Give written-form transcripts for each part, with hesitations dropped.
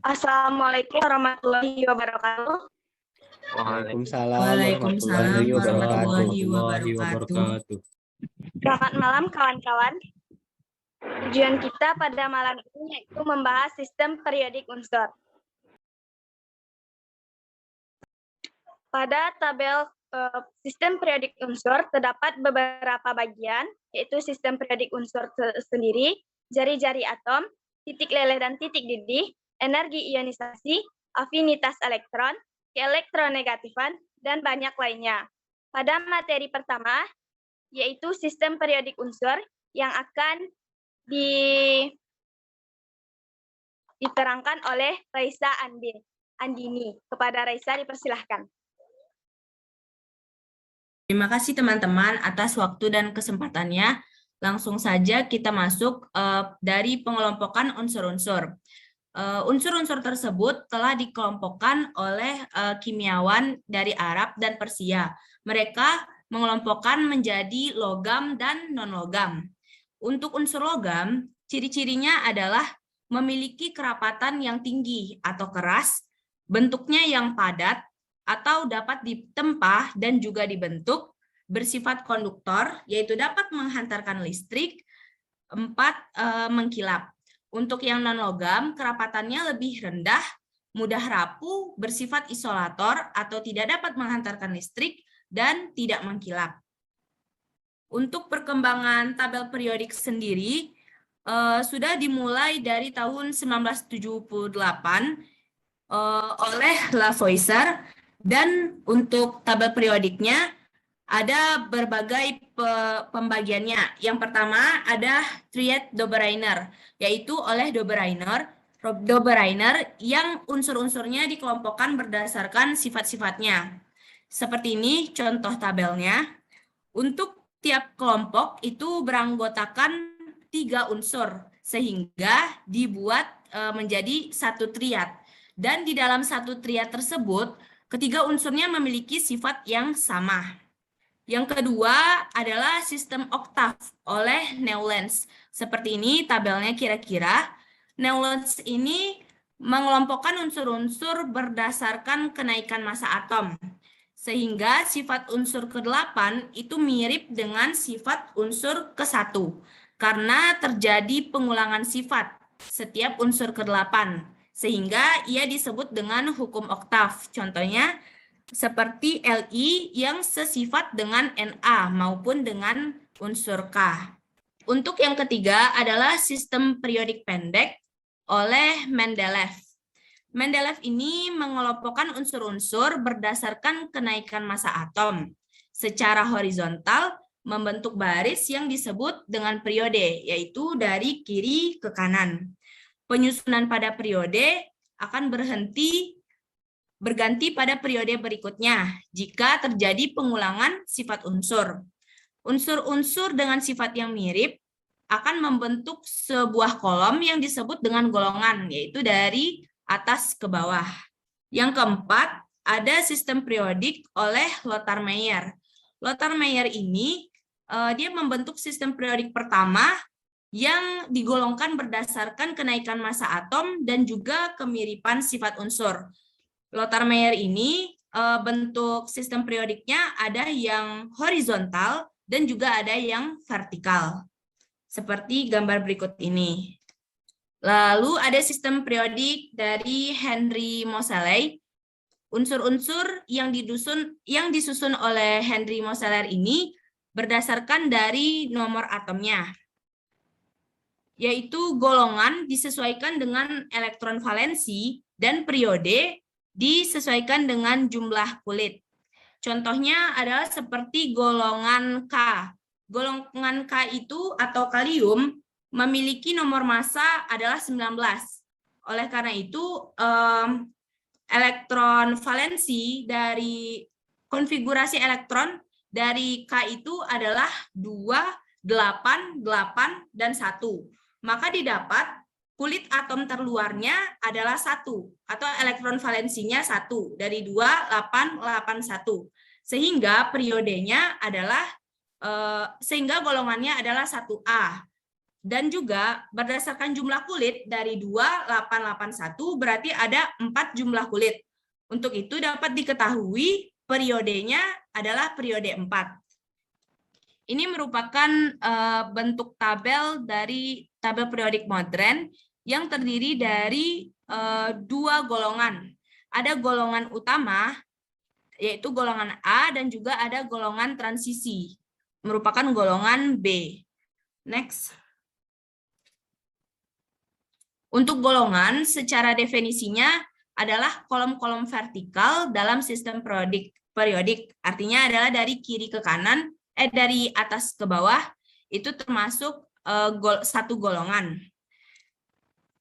Assalamualaikum warahmatullahi wabarakatuh. Waalaikumsalam Waalaikumsalam warahmatullahi warahmatullahi wabarakatuh. Selamat malam kawan-kawan. Tujuan kita pada malam ini yaitu membahas sistem periodik unsur. Pada tabel sistem periodik unsur terdapat beberapa bagian, yaitu sistem periodik unsur sendiri, jari-jari atom, titik leleh dan titik didih, energi ionisasi, afinitas elektron, keelektronegatifan, dan banyak lainnya. Pada materi pertama, yaitu sistem periodik unsur yang akan diterangkan oleh Raisa Andini. Kepada Raisa dipersilahkan. Terima kasih teman-teman atas waktu dan kesempatannya. Langsung saja kita masuk dari pengelompokan unsur-unsur. Unsur-unsur tersebut telah dikelompokkan oleh kimiawan dari Arab dan Persia. Mereka mengelompokkan menjadi logam dan non-logam. Untuk unsur logam, ciri-cirinya adalah memiliki kerapatan yang tinggi atau keras, bentuknya yang padat, atau dapat ditempa dan juga dibentuk, bersifat konduktor, yaitu dapat menghantarkan listrik, 4 mengkilap. Untuk yang non-logam, kerapatannya lebih rendah, mudah rapuh, bersifat isolator, atau tidak dapat menghantarkan listrik, dan tidak mengkilap. Untuk perkembangan tabel periodik sendiri, sudah dimulai dari tahun 1978 oleh Lavoisier. Dan untuk tabel periodiknya ada berbagai pembagiannya. Yang pertama ada triad Dobereiner, yaitu oleh Dobereiner yang unsur-unsurnya dikelompokkan berdasarkan sifat-sifatnya. Seperti ini contoh tabelnya. Untuk tiap kelompok itu beranggotakan 3 unsur, sehingga dibuat menjadi satu triad. Dan di dalam satu triad tersebut, ketiga unsurnya memiliki sifat yang sama. Yang kedua adalah sistem oktav oleh Newlands. Seperti ini tabelnya kira-kira. Newlands ini mengelompokkan unsur-unsur berdasarkan kenaikan massa atom. Sehingga sifat unsur ke-8 itu mirip dengan sifat unsur ke-1. Karena terjadi pengulangan sifat setiap unsur ke-8. Sehingga ia disebut dengan hukum oktav. Contohnya seperti Li yang sesifat dengan Na maupun dengan unsur K. Untuk yang ketiga adalah sistem periodik pendek oleh Mendeleev. Mendeleev ini mengelompokkan unsur-unsur berdasarkan kenaikan massa atom. Secara horizontal membentuk baris yang disebut dengan periode, yaitu dari kiri ke kanan. Penyusunan pada periode akan berganti pada periode berikutnya jika terjadi pengulangan sifat unsur. Unsur-unsur dengan sifat yang mirip akan membentuk sebuah kolom yang disebut dengan golongan, yaitu dari atas ke bawah. Yang keempat, ada sistem periodik oleh Lothar Meyer. Lothar Meyer ini dia membentuk sistem periodik pertama yang digolongkan berdasarkan kenaikan massa atom dan juga kemiripan sifat unsur. Lothar Meyer ini bentuk sistem periodiknya ada yang horizontal dan juga ada yang vertikal. Seperti gambar berikut ini. Lalu ada sistem periodik dari Henry Moseley. Unsur-unsur yang disusun oleh Henry Moseley ini berdasarkan dari nomor atomnya, yaitu golongan disesuaikan dengan elektron valensi dan periode disesuaikan dengan jumlah kulit. Contohnya adalah seperti golongan K. Golongan K itu atau kalium memiliki nomor massa adalah 19. Oleh karena itu, elektron valensi dari konfigurasi elektron dari K itu adalah 2, 8, 8, dan 1. Maka didapat kulit atom terluarnya adalah 1 atau elektron valensinya 1 dari 2, 8, 8, 1. Sehingga periodenya adalah sehingga golongannya adalah 1A. Dan juga berdasarkan jumlah kulit dari 2881 berarti ada 4 jumlah kulit. Untuk itu dapat diketahui periodenya adalah periode 4. Ini merupakan bentuk tabel dari tabel periodik modern yang terdiri dari 2 golongan. Ada golongan utama, yaitu golongan A, dan juga ada golongan transisi, merupakan golongan B. Next. Untuk golongan, secara definisinya adalah kolom-kolom vertikal dalam sistem periodik. Artinya adalah dari kiri ke kanan, dari atas ke bawah, itu termasuk satu golongan.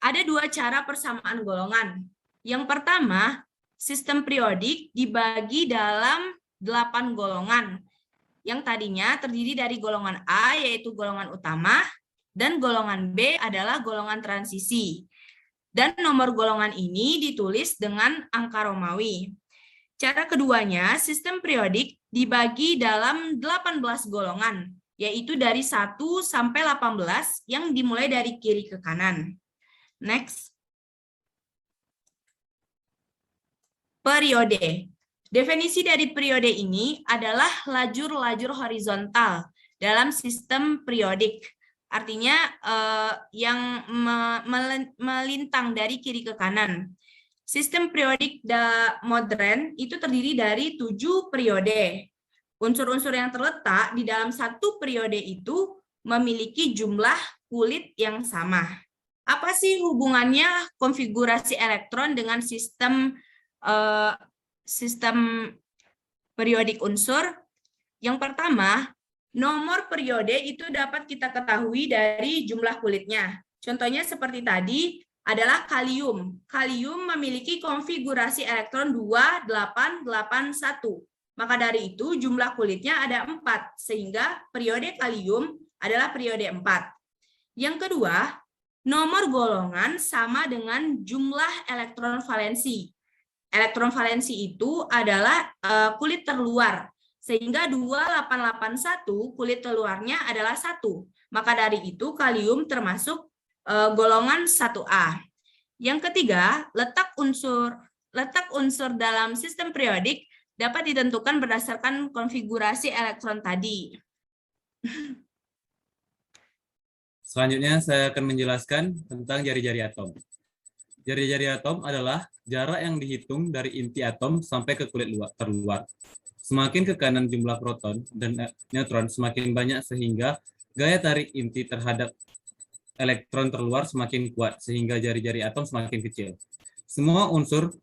Ada 2 cara persamaan golongan. Yang pertama, sistem periodik dibagi dalam 8 golongan. Yang tadinya terdiri dari golongan A, yaitu golongan utama, dan golongan B adalah golongan transisi. Dan nomor golongan ini ditulis dengan angka Romawi. Cara keduanya, sistem periodik dibagi dalam 18 golongan, yaitu dari 1 sampai 18 yang dimulai dari kiri ke kanan. Next. Periode. Definisi dari periode ini adalah lajur-lajur horizontal dalam sistem periodik. Artinya yang melintang dari kiri ke kanan. Sistem periodik modern itu terdiri dari 7 periode. Unsur-unsur yang terletak di dalam satu periode itu memiliki jumlah kulit yang sama. Apa sih hubungannya konfigurasi elektron dengan sistem periodik unsur? Yang pertama, nomor periode itu dapat kita ketahui dari jumlah kulitnya. Contohnya seperti tadi adalah kalium. Kalium memiliki konfigurasi elektron 2881. Maka dari itu jumlah kulitnya ada 4, sehingga periode kalium adalah periode 4. Yang kedua, nomor golongan sama dengan jumlah elektron valensi. Elektron valensi itu adalah kulit terluar, sehingga 2881 kulit terluarnya adalah 1. Maka dari itu kalium termasuk golongan 1A. Yang ketiga, letak unsur dalam sistem periodik dapat ditentukan berdasarkan konfigurasi elektron tadi. Selanjutnya saya akan menjelaskan tentang jari-jari atom. Jari-jari atom adalah jarak yang dihitung dari inti atom sampai ke kulit terluar. Semakin ke kanan jumlah proton dan neutron semakin banyak sehingga gaya tarik inti terhadap elektron terluar semakin kuat sehingga jari-jari atom semakin kecil. Semua unsur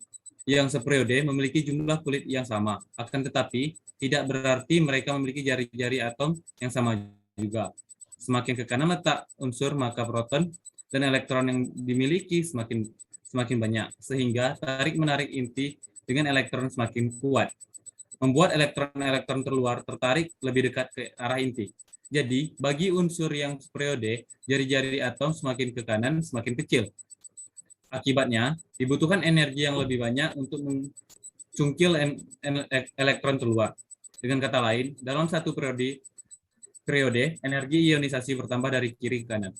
yang seperiode memiliki jumlah kulit yang sama, akan tetapi tidak berarti mereka memiliki jari-jari atom yang sama juga. Semakin ke kanan letak unsur, maka proton dan elektron yang dimiliki semakin banyak, sehingga tarik-menarik inti dengan elektron semakin kuat, membuat elektron-elektron terluar tertarik lebih dekat ke arah inti. Jadi, bagi unsur yang periode, jari-jari atom semakin ke kanan semakin kecil. Akibatnya, dibutuhkan energi yang lebih banyak untuk mencungkil elektron keluar. Dengan kata lain, dalam satu periode, energi ionisasi bertambah dari kiri ke kanan.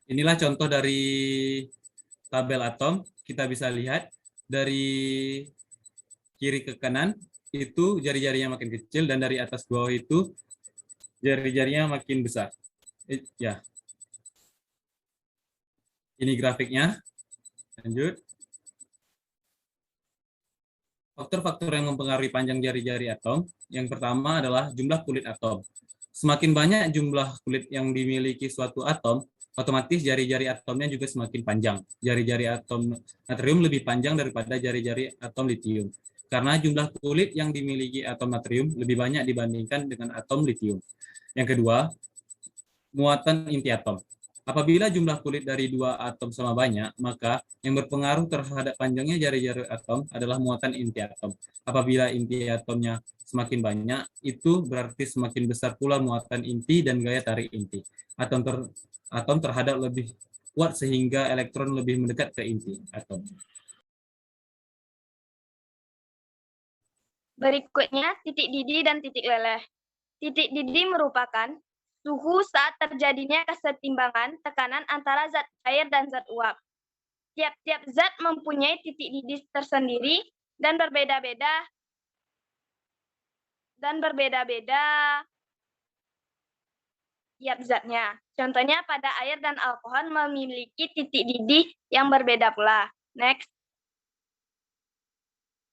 Inilah contoh dari tabel atom. Kita bisa lihat dari kiri ke kanan, itu jari-jarinya makin kecil, dan dari atas ke bawah itu jari-jarinya makin besar. Ya. Ini grafiknya. Lanjut. Faktor-faktor yang mempengaruhi panjang jari-jari atom. Yang pertama adalah jumlah kulit atom. Semakin banyak jumlah kulit yang dimiliki suatu atom, otomatis jari-jari atomnya juga semakin panjang. Jari-jari atom natrium lebih panjang daripada jari-jari atom litium. Karena jumlah kulit yang dimiliki atom natrium lebih banyak dibandingkan dengan atom litium. Yang kedua, muatan inti atom. Apabila jumlah kulit dari dua atom sama banyak, maka yang berpengaruh terhadap panjangnya jari-jari atom adalah muatan inti atom. Apabila inti atomnya semakin banyak, itu berarti semakin besar pula muatan inti dan gaya tarik inti. Atom terhadap lebih kuat sehingga elektron lebih mendekat ke inti atom. Berikutnya, titik didih dan titik leleh. Titik didih merupakan suhu saat terjadinya kesetimbangan tekanan antara zat cair dan zat uap. Tiap-tiap zat mempunyai titik didih tersendiri dan berbeda-beda tiap zatnya. Contohnya pada air dan alkohol memiliki titik didih yang berbeda pula. Next.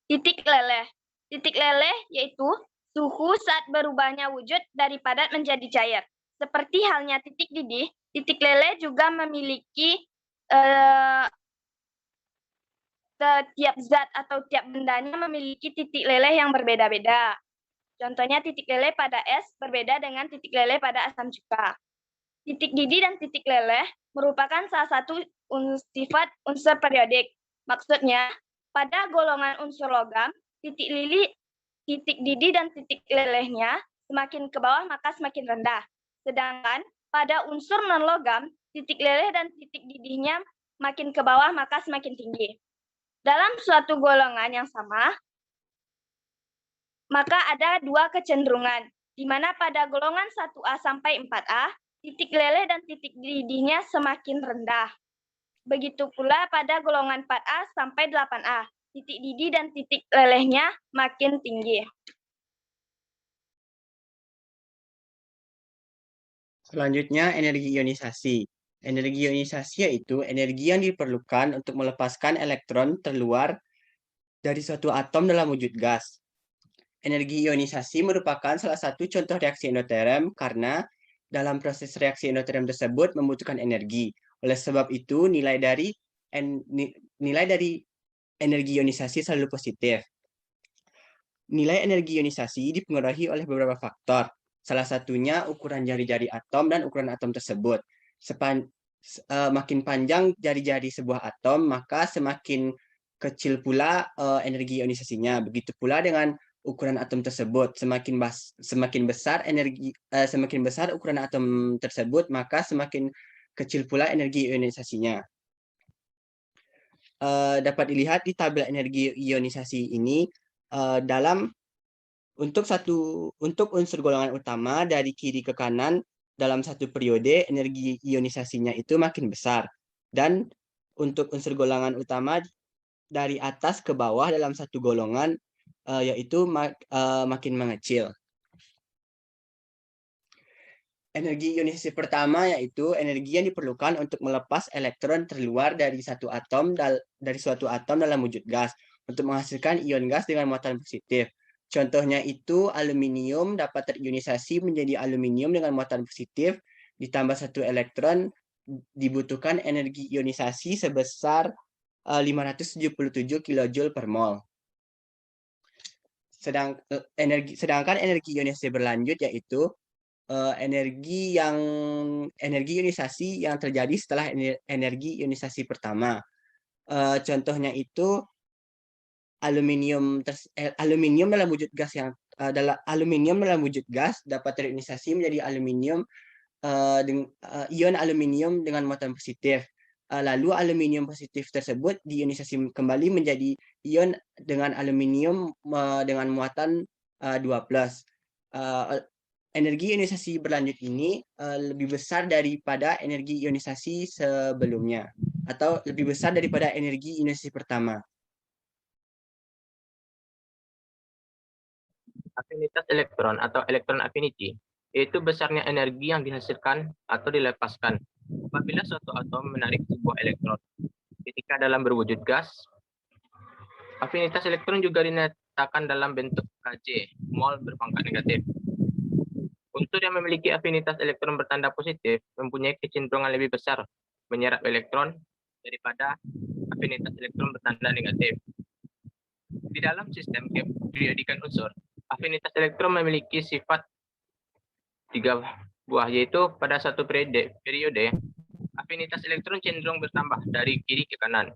Titik leleh. Titik leleh yaitu suhu saat berubahnya wujud dari padat menjadi cair. Seperti halnya titik didih, titik leleh juga memiliki setiap zat atau tiap bendanya memiliki titik leleh yang berbeda-beda. Contohnya titik leleh pada es berbeda dengan titik leleh pada asam cuka. Titik didih dan titik leleh merupakan salah satu sifat unsur periodik. Maksudnya, pada golongan unsur logam, titik didih dan titik lelehnya semakin ke bawah maka semakin rendah. Sedangkan pada unsur non-logam, titik leleh dan titik didihnya makin ke bawah maka semakin tinggi. Dalam suatu golongan yang sama, maka ada dua kecenderungan, di mana pada golongan 1A sampai 4A, titik leleh dan titik didihnya semakin rendah. Begitu pula pada golongan 4A sampai 8A, titik didih dan titik lelehnya makin tinggi. Selanjutnya, energi ionisasi. Energi ionisasi yaitu energi yang diperlukan untuk melepaskan elektron terluar dari suatu atom dalam wujud gas. Energi ionisasi merupakan salah satu contoh reaksi endoterm karena dalam proses reaksi endoterm tersebut membutuhkan energi. Oleh sebab itu, nilai dari energi ionisasi selalu positif. Nilai energi ionisasi dipengaruhi oleh beberapa faktor. Salah satunya ukuran jari-jari atom dan ukuran atom tersebut. Makin panjang jari-jari sebuah atom, maka semakin kecil pula energi ionisasinya. Begitu pula dengan ukuran atom tersebut. Semakin besar ukuran atom tersebut, maka semakin kecil pula energi ionisasinya. Dapat dilihat di tabel energi ionisasi ini untuk unsur golongan utama dari kiri ke kanan dalam satu periode energi ionisasinya itu makin besar, dan untuk unsur golongan utama dari atas ke bawah dalam satu golongan yaitu makin mengecil. Energi ionisasi pertama yaitu energi yang diperlukan untuk melepas elektron terluar dari suatu atom dalam wujud gas untuk menghasilkan ion gas dengan muatan positif. Contohnya itu aluminium dapat terionisasi menjadi aluminium dengan muatan positif ditambah satu elektron, dibutuhkan energi ionisasi sebesar 577 kJ per mol. Sedangkan energi ionisasi berlanjut yaitu energi ionisasi yang terjadi setelah energi ionisasi pertama. Contohnya itu aluminium dalam wujud gas dapat terionisasi menjadi ion aluminium dengan muatan positif. Lalu aluminium positif tersebut diionisasi kembali menjadi ion dengan aluminium dengan muatan 2+. Energi ionisasi berlanjut ini lebih besar daripada energi ionisasi sebelumnya, atau lebih besar daripada energi ionisasi pertama. Afinitas elektron atau electron affinity yaitu besarnya energi yang dihasilkan atau dilepaskan apabila suatu atom menarik sebuah elektron. Ketika dalam berwujud gas, afinitas elektron juga dinyatakan dalam bentuk Kj, mol berpangkat negatif. Unsur yang memiliki afinitas elektron bertanda positif mempunyai kecenderungan lebih besar menyerap elektron daripada afinitas elektron bertanda negatif. Di dalam sistem periodikan unsur, afinitas elektron memiliki sifat 3 buah, yaitu pada satu periode, afinitas elektron cenderung bertambah dari kiri ke kanan.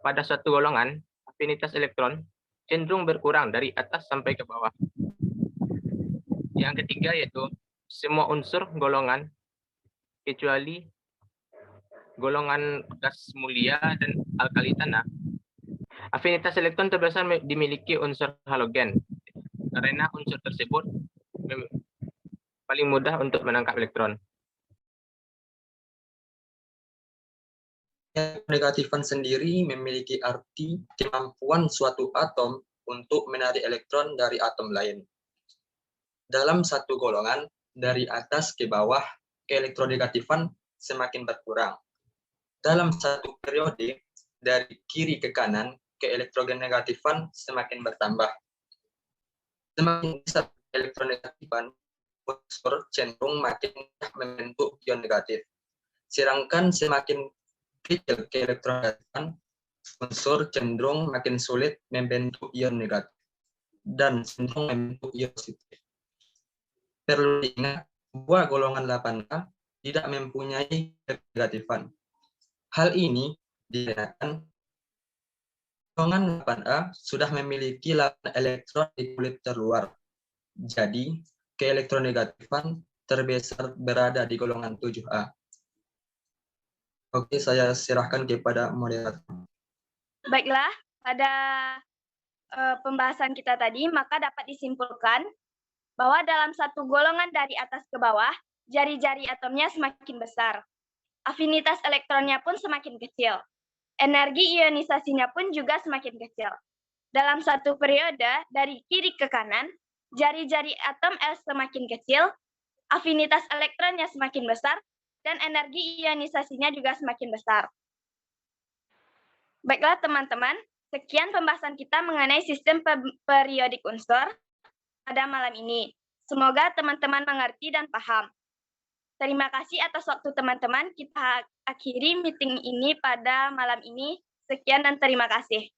Pada suatu golongan, afinitas elektron cenderung berkurang dari atas sampai ke bawah. Yang ketiga yaitu semua unsur golongan kecuali golongan gas mulia dan alkali tanah, afinitas elektron terbesar dimiliki unsur halogen karena unsur tersebut paling mudah untuk menangkap elektron. Negatifan sendiri memiliki arti kemampuan suatu atom untuk menarik elektron dari atom lain. Dalam satu golongan, dari atas ke bawah, keelektronegativan semakin berkurang. Dalam satu periode, dari kiri ke kanan, keelektronegativan semakin bertambah. Semakin besar elektronegativan, unsur cenderung makin membentuk ion negatif. Sedangkan semakin kecil keelektronegativan, unsur cenderung makin sulit membentuk ion negatif dan cenderung membentuk ion positif. Perlu diingat bahwa golongan 8A tidak mempunyai negatifan. Hal ini dikarenakan golongan 8A sudah memiliki 8 elektron di kulit terluar. Jadi, keelektronegatifan terbesar berada di golongan 7A. Oke, saya serahkan kepada moderator. Baiklah, pada pembahasan kita tadi, maka dapat disimpulkan bahwa dalam satu golongan dari atas ke bawah, jari-jari atomnya semakin besar. Afinitas elektronnya pun semakin kecil. Energi ionisasinya pun juga semakin kecil. Dalam satu periode, dari kiri ke kanan, jari-jari atom semakin kecil, afinitas elektronnya semakin besar, dan energi ionisasinya juga semakin besar. Baiklah teman-teman, sekian pembahasan kita mengenai sistem periodik unsur pada malam ini. Semoga teman-teman mengerti dan paham. Terima kasih atas waktu teman-teman. Kita akhiri meeting ini pada malam ini. Sekian dan terima kasih.